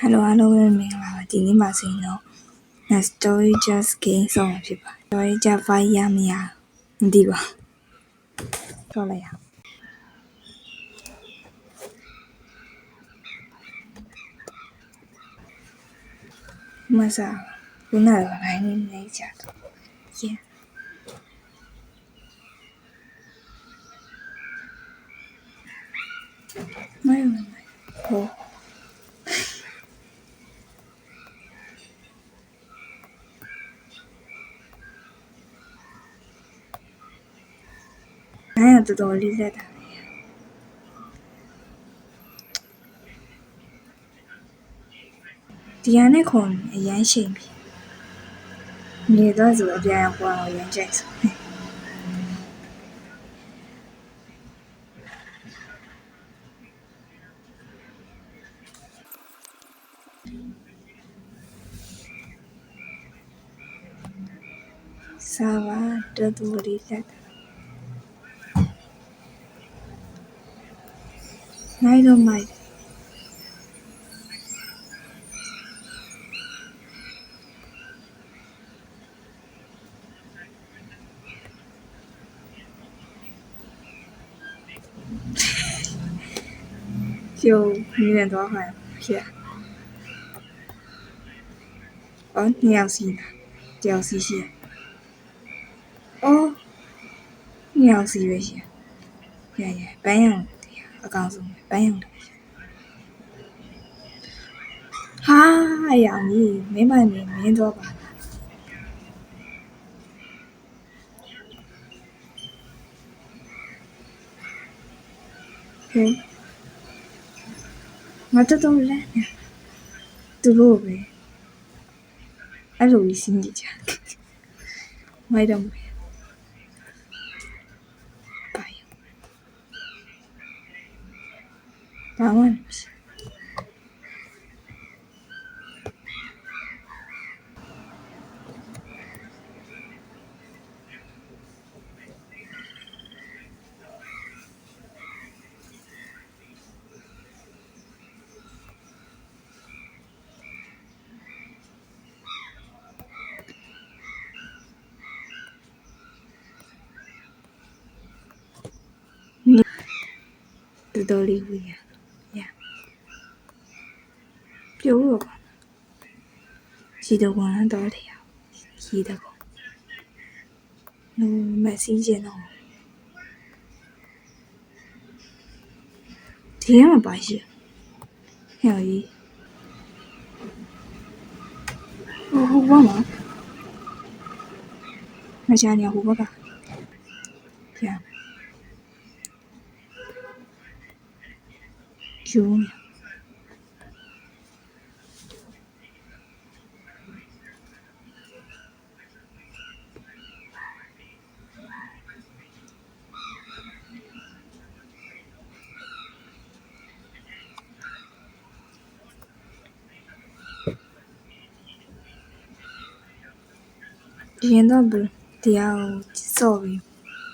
Hello အားလုံးပဲမင်္ဂလာပါဒီနေ့မှာဆိုရင်တော့ story just game ဆောင်မှာဖြစ်ပါ story just file ရမရမသိပါထွက်လိုက်ရမစားခုနကတော့နိုင်နေကြတော့ yeah မဟိုနိုင်တော့တော်တော်လေးလက်တာဒီရနဲ့ခွန်အရန်ရှိန်ပြီမြေတော့ဆိုအပြန်ကွာတော့ရန်ကြိုက်ဆိုစားပါတော်တော်လေးလက်တာနိုင်တော့မိုက်就永远多好呀！哦，你要洗的，掉洗洗。哦，你要洗没洗？呀呀，白羊的呀，我告诉你，白羊的。哈呀，你没买没多吧？嘿，我这都来呢，都路呗，俺路一心一家，买的买。ဘာမှမရှိတော်တော်လေးဝင်ရပြိုးတော့ရှိတော့ကတော့တရားရှိတော့မစီးကျင်တော့ဒီမှာပါရှိဟဲ့ကြီးဟိုဘာမှာမချာနေဟိုဘက်ကပြကျူးဒီရင်တော့တရားကိုစော့ပြီး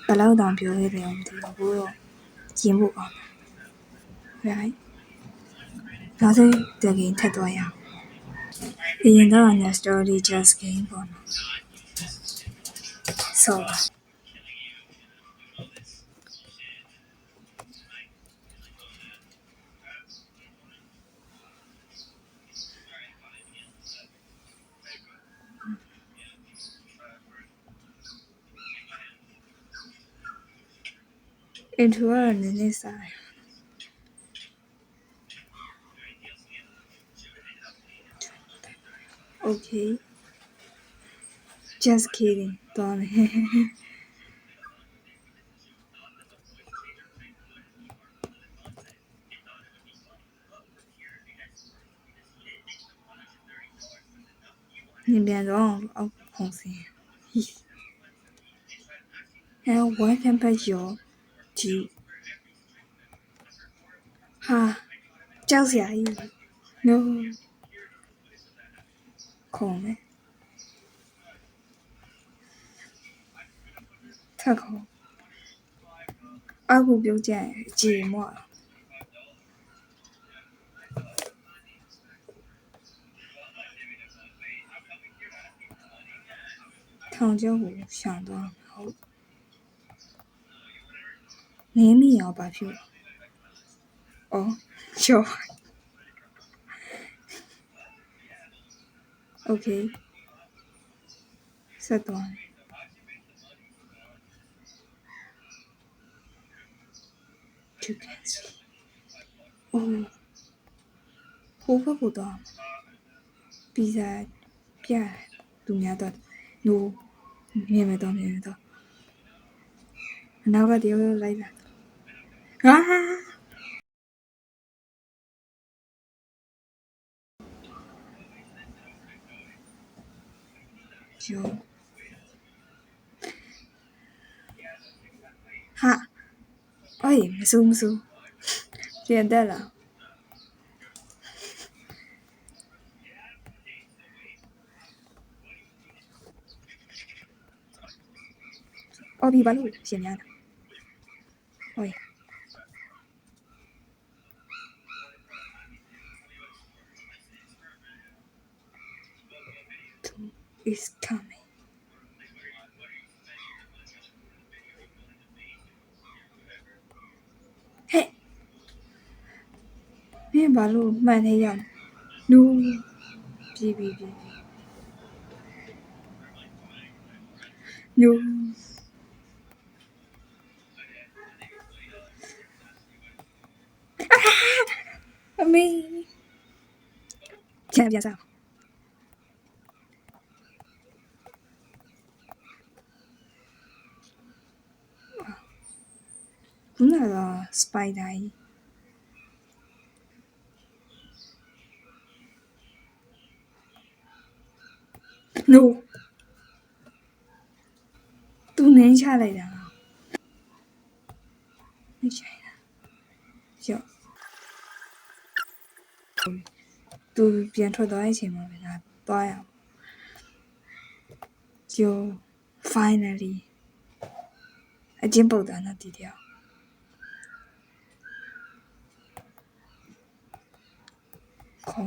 ဘယ်လောက်တောင်ပြောခဲ့တယ်မသိဘူးဘိုးတော့ကျင်းဖို့ကောင်းတယ် right နောက်ဆုံးတကယ်ထက်သွားရအောင်ဒီရင်တော့ story just game ပေါ့နော်စော့intro ကနည်းနည်းစား okay just kidding တော်တယ်你变装哦红色还有完全白酒鸡哈ကြောက်စရာကြီး no ခုံးမယ်ထက်ခုံးအခုပြုတ်ကြရင်ကြေမော့ ထောင်ကျောကိုရှောင်သွားဟုတ်နင်းမိအောင်ဘာဖြစ်အော်ကျော် Okay ဆက်သွားသူကန်စီအိုးဟိုဘက်ကတော့ပီဇာပြသူများတော့ no မြင်မယ်တော့အနောက်ကတယောက်လိုက်လာဟာကျော်ဟာအေးမစိုးပြန်တက်လာအော်ဒီဘာလို့ရှင်များတာဟို is coming ဟဲ့မင်းဘာလို့မှန်နေရလဲ no ပြေး no အမေပြန်စားခုနကစပိုက်ဒါကြီး no သူနင်းချလိုက်တာไม่ใช่นะကျော်သူပြန်ထွက်သွားတဲ့အချိန်မှာပဲငါသွားရအောင်ကျော် finally အကျဉ်းပုတ်တာနော်ဒီတယောက်ခုံ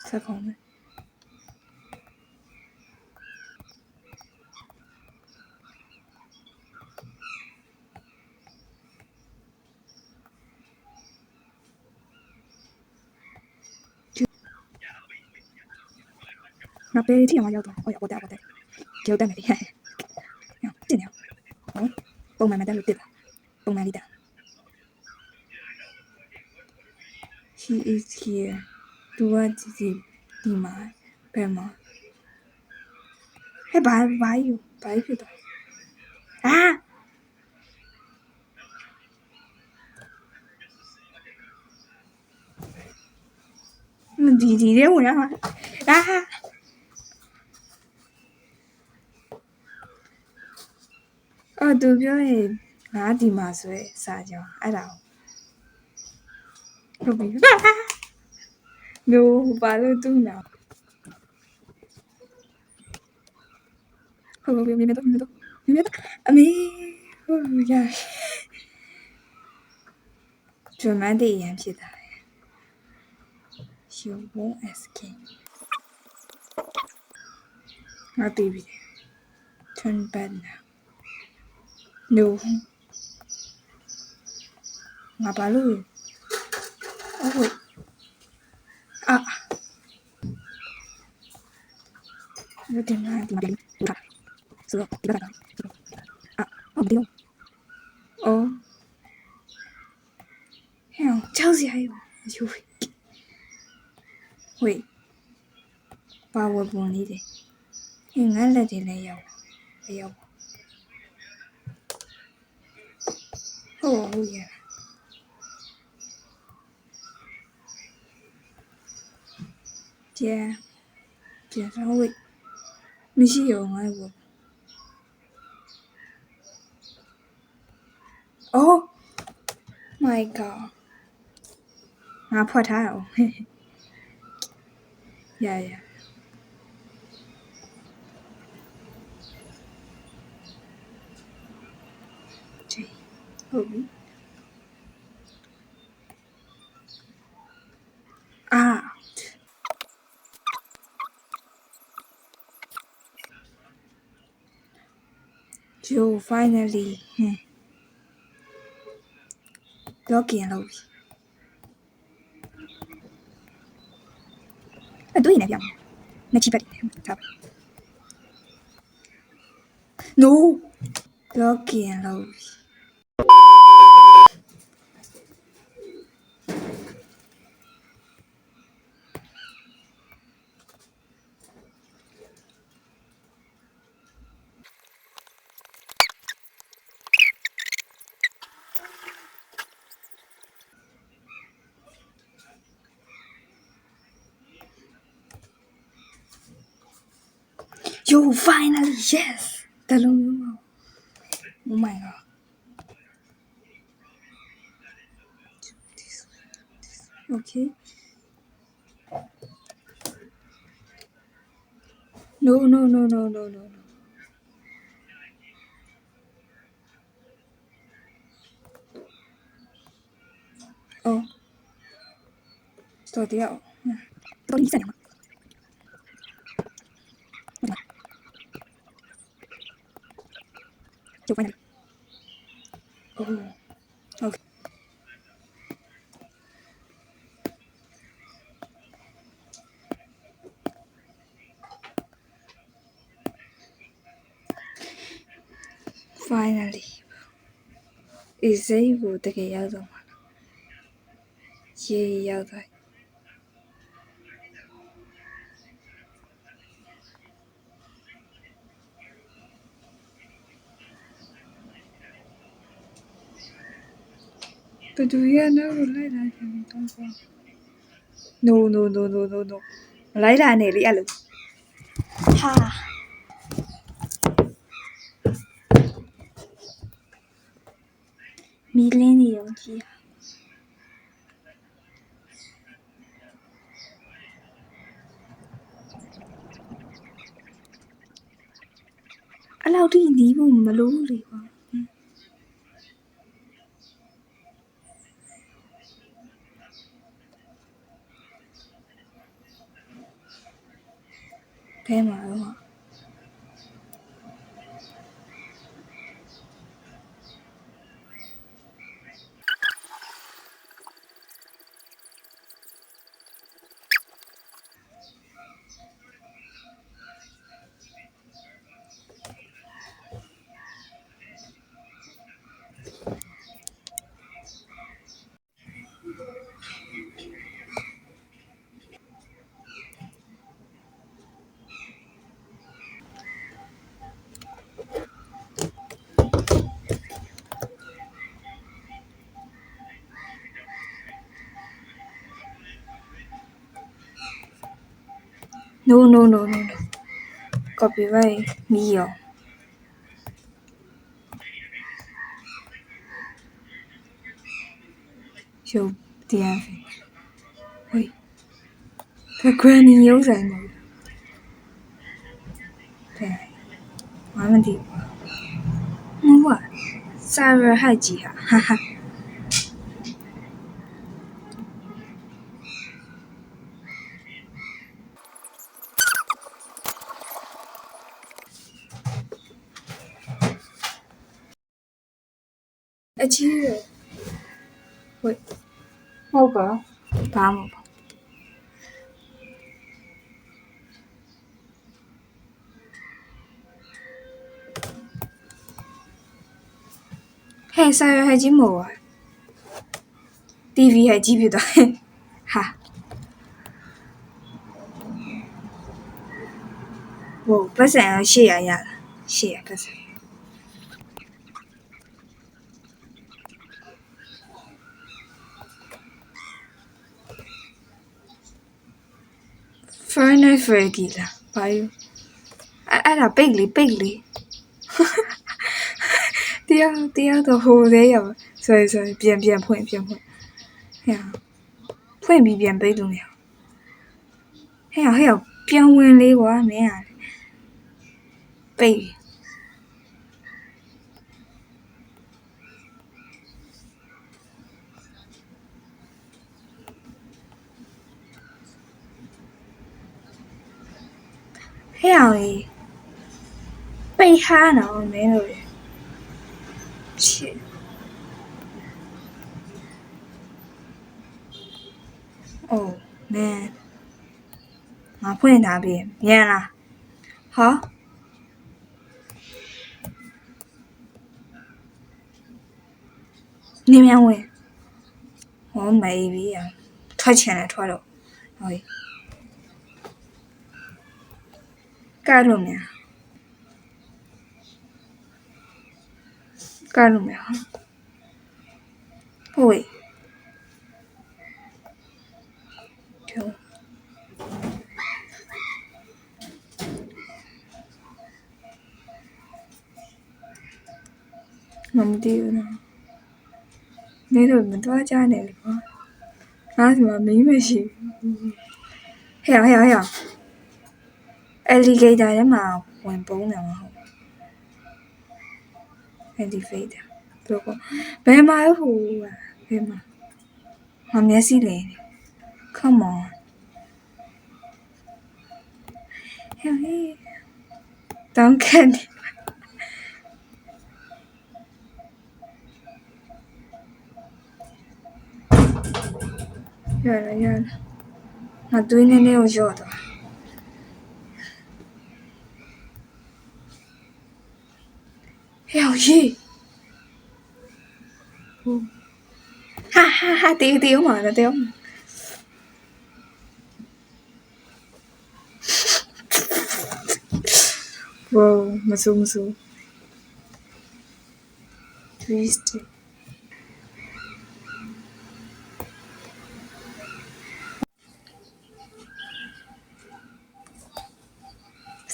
ဆက်ခုံမယ်ငါပဲထိအောင်ရောက်တော့ဟောရပေါ်တယ်ကျော်တက်မယ်လေတင်နေဟုတ်ပုံမှန်မတက်လို့တက်တာပုံမှန်လေးတာ she is here သူကဒီမှာဘယ်မှာဟဲ့ဘာဖြစ်တော့အာဒီတဲ့ဝင်ရမှာအာအော်သူပြောရင်ငါဒီမှာဆွဲစာကြောင်းအဲ့ဒါဟုတ်ပြီ no ဘာလို့တူနာဟုတ်ပြီမြင်တော့အမေဟုတ်ရကျွမ်းမတဲ့ရန်ဖြစ်တာ you won't escape ငါတီးပြီ turn back now no ငါဘာလို့ဟုတ်အာဒီမှာတူတာဆိုတော့ဒီကတော့အာဟုတ်တယ်အော်ဟဲ့ကြောက်စရာရောယူဝေးပါဝပွန်လေးတယ်ဟင်ငါလက်တွေလည်းရောက်ဟုတ်ရပြန်ဆောင်ဝေးမရှိရောငါ့ဘောအော် my god ငါဖွက်ထားအောင်ရဟုတ်ပြီအာ Yo finally login လုပ်ပြီအတွေ့နေပြန်နှစ်ချိပတ်နေထားပါ No login လုပ်ပြီ Yo finally yes တလုံးမျိုး Oh my god okay no oh တော်တရားတော်ဒီစံမှာ就finally oh okay finally is able တကယ်ရောက်တော့မှာရေရောက်သွားဘယ်သူရနော်လိုက်လာတယ်တော့ no လိုက်လာနေလေအဲ့လိုဟာမီလင်းနေရောကြီးအဲ့လောက်ထိနီးဖို့မလိုဘူးလေကွာထဲမှာတော့ no copyright မီရောရုပ်တရားပဲဟိုဒါ granny ရုပ်ဆိုင်မဟုတ်တဲ့ဘာမှမသိဘူးဟုတ်ပါစာရဟတ်ကြီးဟာဟာအကြီးရဝေးဟုတ်ပါဘာမှမဟုတ်ဟဲ့စာရဟတ်ကြီးမဟုတ်ပါ TV ဟတ်ကြီးဖြစ်သွားဟာဝိုးပတ်စံ800ရတာ800ပတ်စံFinal Fraggy လားဘာယူအဲ့ဒါပိတ်လေတရားတော့ဟိုသေးရပါဆိုပြန်ဖွင့်ဟဲ့ဖွင့်ပြီးပြန်ပိတ်လို့မရဟဲ့ပြန်ဝင်လေးကွာမင်းอ่ะပိတ်ဟဲ့ပိတ်ဟာနော်မင်းတို့ shit oh man ငါဖွင့်ထားပြီမြန်လားဟာနေမြန်ဝင်ဟောမေးပြီထွက်ချင်တယ်ထွက်တော့ဟုတ်ကဲလို့မြန်ကဲလို့မြန်ဟုတ်ကျမမသိဘူးနော်နေတော့မတော့ကြနဲ့လေကွာငါ့စီမှာမင်းမရှိဟဲ့alligator ထဲမှာဝင်ပုံးတယ်မဟုတ် elevator ဘယ်ကောဘယ်မှာဟိုဘယ်မှာငါမျက်စိလဲ come on hey don't get it ရငါတွေးနေကိုရော့တော့ဟဲ့ရေ哈丢嘛丢哇မစိုး twist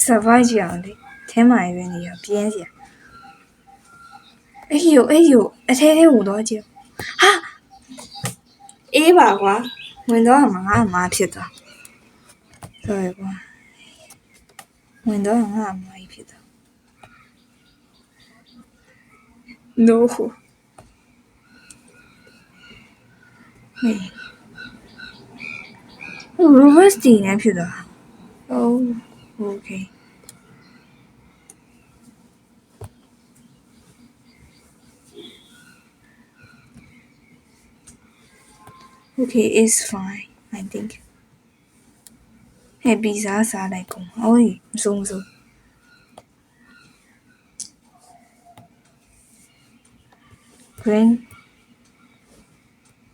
survive ကြအောင်လေထဲမှာပဲနေရပြင်းစရာအဲ့ယိုအထဲထဲဝင်တော့ကြည့်ဟာအေးပါကွာဝင်တော့ငါအမားဖြစ်သွားsorry ကွာဝင်တော့ငါအမားကြီးဖြစ်သွား no ဟေး reverse တီနဲ့ဖြစ်သွား oh okay okay it's fine I think ဟဲ့ပီဇာစားလိုက်ကုန်အော်မစိုး green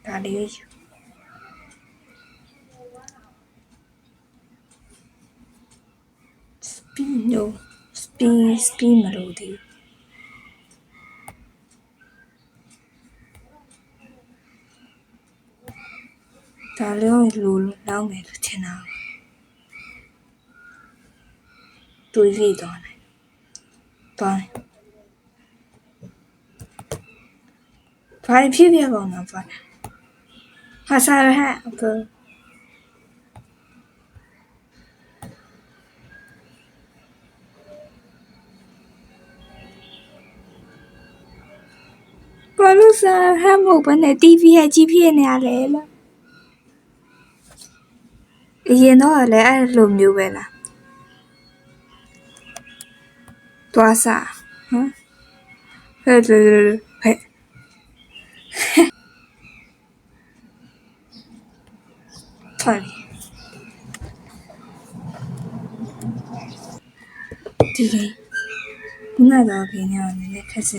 ဒါလေး speed no speed မလို့သေးဒါလေးလိုလောက်မယ်လို့ထင်တာတွေးပြီးတော့တယ်ဘာဖြစ်ကောင်းတာဘာဟာစားရဟဲ့ဘာလို့စားဟဲ့မဟုတ်ဘဲနဲ့ TV ရဲ့ကြီးဖြစ်နေရလေလားအရင်တော့လည်းအဲ့လိုမျိုးပဲလားသွားစားဟမ်ဟဲ့ထွက်ဒီကိငါတော့ပြင်းနေတယ်လည်းခက်စ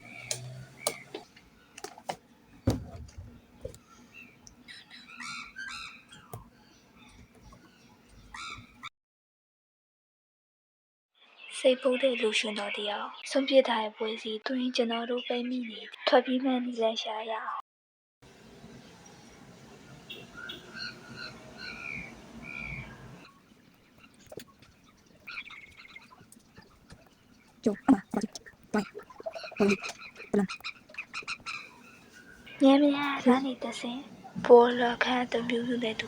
စိတ်ပုတ်တဲ့လူရှင်တော်တရားဆုံးပြထားတဲ့ပွဲစီတွင်ကျွန်တော်တို့ပဲမိနေထွက်ပြီးမှနေလဲရှာရအောင်ကျုပ်ဘာမြန်လာနေတဲ့စင်ပေါ်လာခါတပြူးတဲ့တူ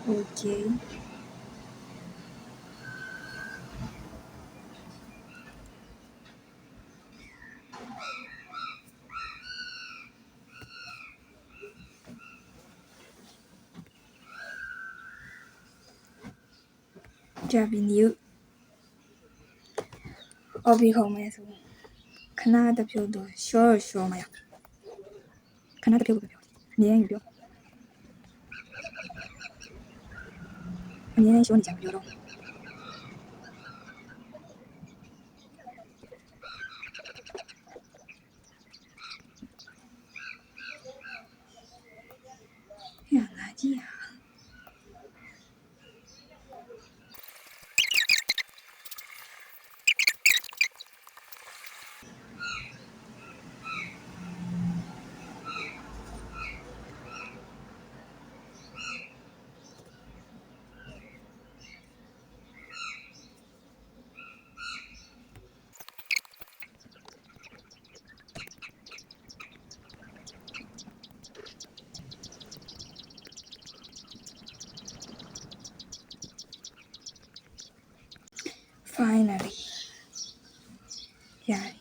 okayကြာပြီညအဘီခုံးမဲဆိုခ ခဏတစ်ပြုတ်တော့ရှော့ရှော့မရခဏတစ်ပြုတ်ပဲပြောအမြဲယူပြောအမြဲရှော့နေကြပြောတော့ဟဲ့ငါကြီးอ่ะfinally ရတယ်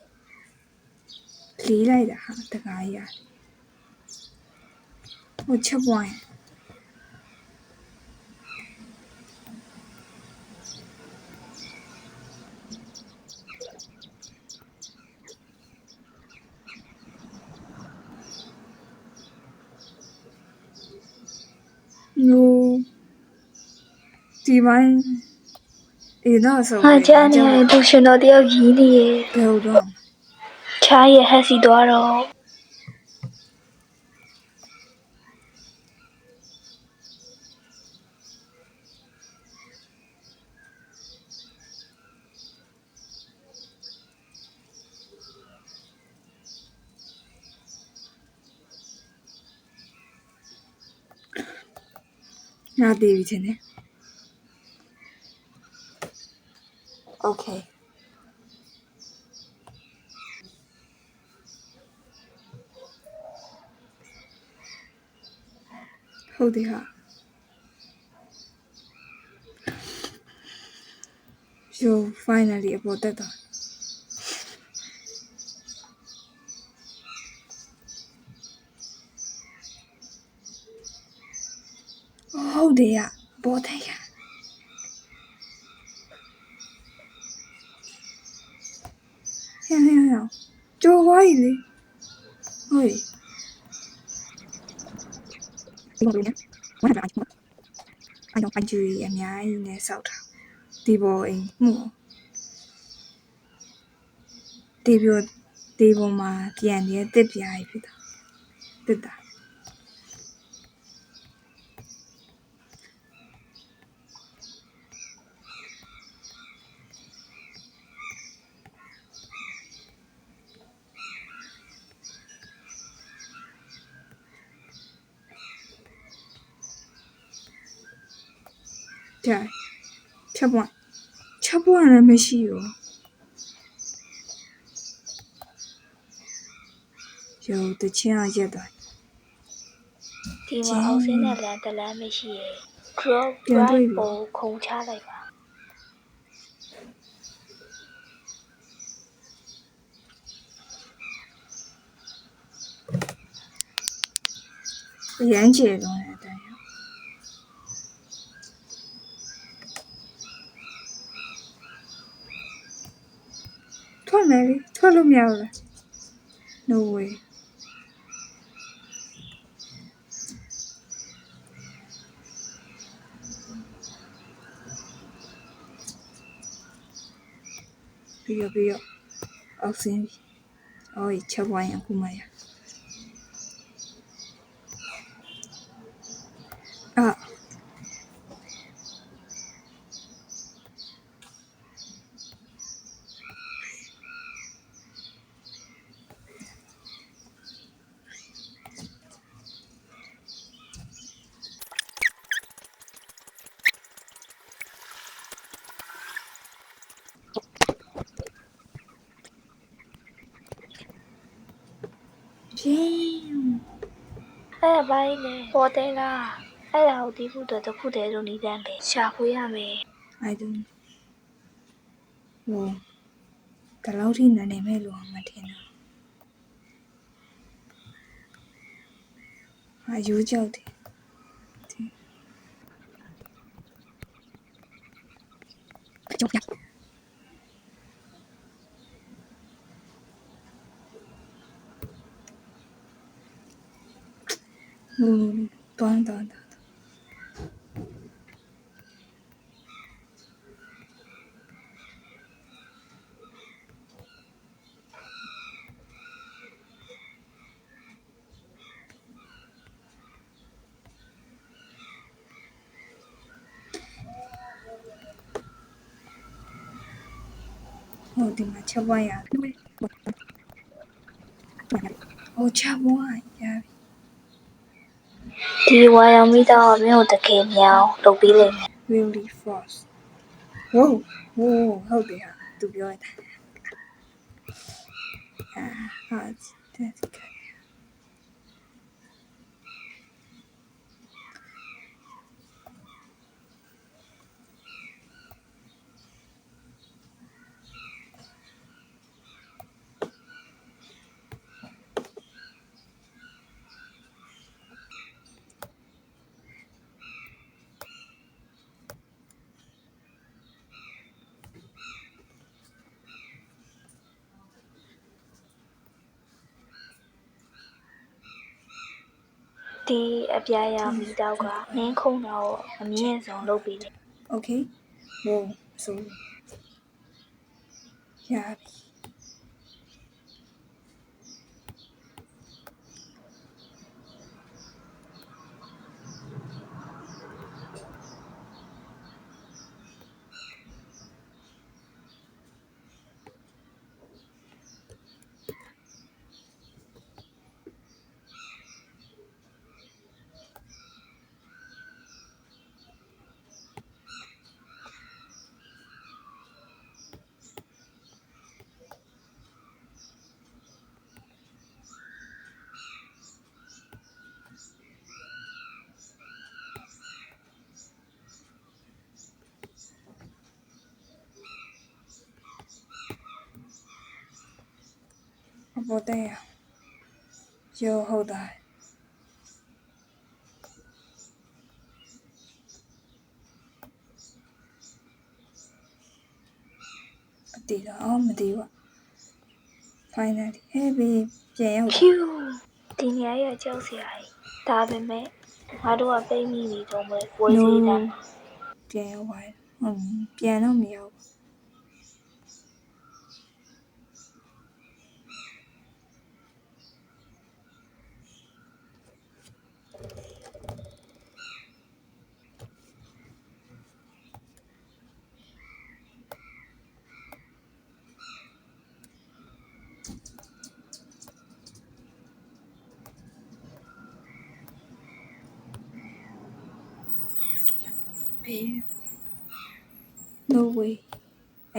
လေးလိုက်တာဟာတကားကြီးရတယ်ဟိုချက်ပွိုင်းno ဒီပိုင်းအေးတော့ဆိုငါကြားနေရတယ်သူရှင်တော်တယောက်ရည်နေရဲ့ ဘယ်လိုတော့ချားရဲ့ဟက်စီသွားတော့ငါတည်ပြီထင်တယ် okay ဟုတ်တယ်ဟာyo finally အပေါ်တက်တော့ဟုတ်တယ်ရပေါ်တက်ရဟဲ့ကြိုးဝိုင်းလေဟုတ်ဒီပေါ်လို့နော်ဝမ်းလာတယ်အဲ့တော့ပန်ချူရီအများကြီးနဲ့စောက်တာဒီပေါ်အိမ်မှုဒီပေါ်မှာပြန်နေတဲ့တစ်ပြားကြီးဖြစ်တာတစ်တာကြည့်ချက်ပွားလည်းမရှိဘူးyo တချင်အောင်ရက်သွား ဒီမှာအောက်ဆင်းတဲ့လမ်းတစ်လမ်းမရှိရဲ့ drop right ကိုခုံချလိုက်ပါအရမ်းကျေတော့တဲ့အတိုင်းထွက်မယ်လေထွက်လို့မရဘူးလား no way ပြီးတော့အောက်ဆင်းပြီအော်ချက်ပွားရင်အခုမှရအာဖြင်းအဲ့ဒါပိုင်းလေပေါ်တယ်လားအဲ့ဒါကိုတီးဖို့တော့တစ်ခုတည်းလို့နေတန်းပဲရှာဖွေရမယ် I don't ဟိုဒီလောက်ထိနာနေမဲ့လို့မထင်တော့အယူကြောက်တယ်ကြောက်ရ端。ဒီမှာချက်ပွားရချက်ပွားရပြီ ဒီဝါရောင်မိသားကမင်းကိုတကယ်မြောင်လုပ်ပေးလိမ့်မယ် really fast ဟုတ်တယ်ဟာသူပြောရတာthat's good ဒီအပြာရောင်မိသားကမင်းခုံတော့အမြင့်ဆုံးလုပ်ပေးလိမ့် okay ဆိုရပြီအပေါ်တက်ရရောဟုတ်တာအတီးတော့မတီးပါ finally ဟဲ့ပြန်ရောက် ဖြူဒီနေရာရဲ့ကြောက်စရာကြီးဒါပေမဲ့ငါတို့ကပိတ်မိနေတော့မဝေးစီတန်း ပြန်ရောက်ပါတယ်ပြန်တော့မရောက်ဘေး no way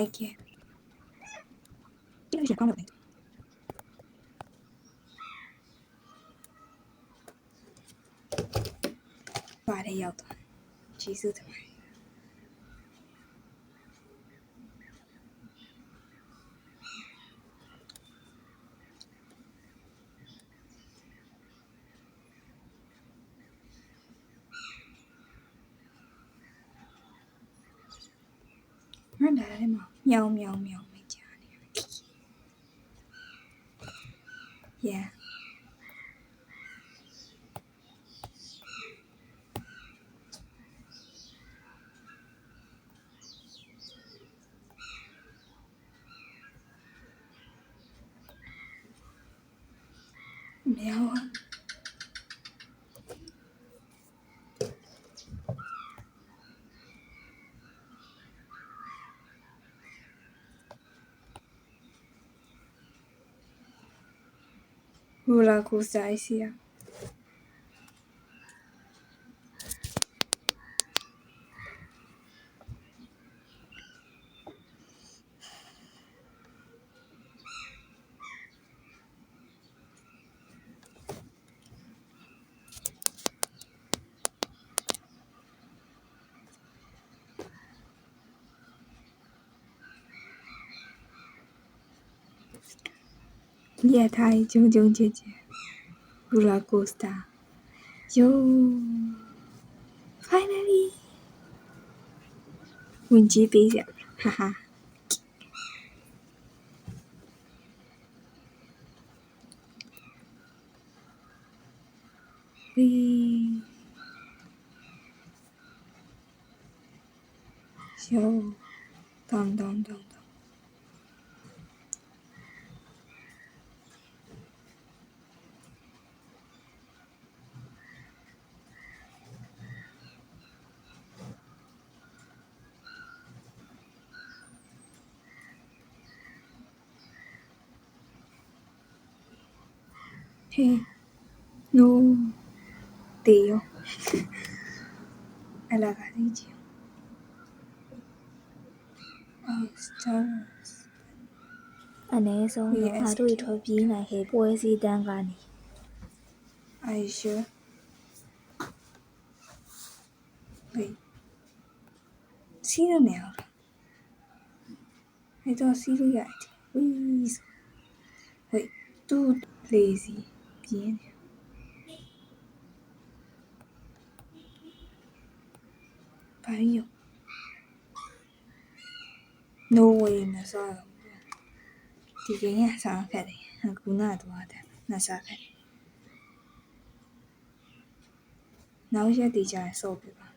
I can't ဒီလိုကောင်းတယ်ပါတယ်ရောက်သွားကျေးဇူးတင်ပါတယ်မှန်တယ်မမြောင်မကြာနေ yeah မြောင်roller coaster အစီအရထားကြုံချစ် roller coaster yo finally ဝင်ကြည့်သေးရဟာဟာ哟，当当当当，嘿，no，对哟，阿拉卡里吉，啊，stars， အနည်းဆုံးတော့ငါတို့ထွက်ပြေးနိုင်ခဲ့ပွဲစည်းတန်းကနေ Are you sure? Wait. See the nail. I don't see the guy. Please. Wait. Too lazy. Bien. Parillo. No way. No saw. Thì cái nhà sao cái này, cú nào tụi bạn là sao cái, nào giờ đi chơi sâu bị bạn,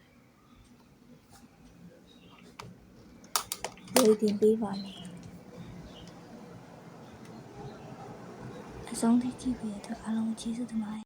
ဝေးတင်ပေးပါမယ်အဆုံးထိကြည့်ပေးတဲ့အတွက်အားလုံးကျေးဇူးတင်ပါတယ်